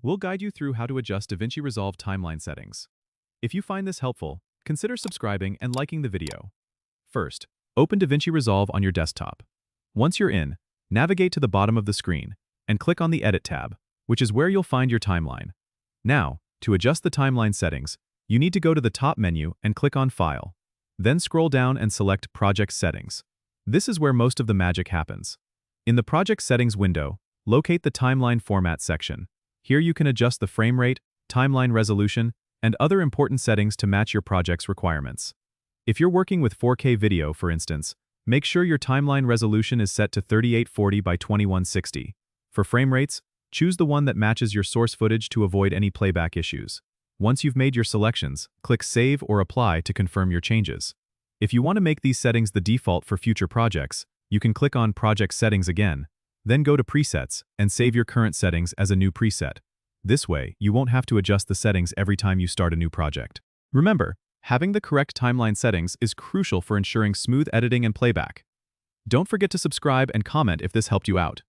We'll guide you through how to adjust DaVinci Resolve timeline settings. If you find this helpful, consider subscribing and liking the video. First, open DaVinci Resolve on your desktop. Once you're in, navigate to the bottom of the screen and click on the Edit tab, which is where you'll find your timeline. Now, to adjust the timeline settings, you need to go to the top menu and click on File. Then scroll down and select Project Settings. This is where most of the magic happens. In the Project Settings window, locate the Timeline Format section. Here you can adjust the frame rate, timeline resolution, and other important settings to match your project's requirements. If you're working with 4K video, for instance, make sure your timeline resolution is set to 3840 by 2160. For frame rates, choose the one that matches your source footage to avoid any playback issues. Once you've made your selections, click Save or Apply to confirm your changes. If you want to make these settings the default for future projects, you can click on Project Settings again, then go to Presets and save your current settings as a new preset. This way, you won't have to adjust the settings every time you start a new project. Remember, having the correct timeline settings is crucial for ensuring smooth editing and playback. Don't forget to subscribe and comment if this helped you out.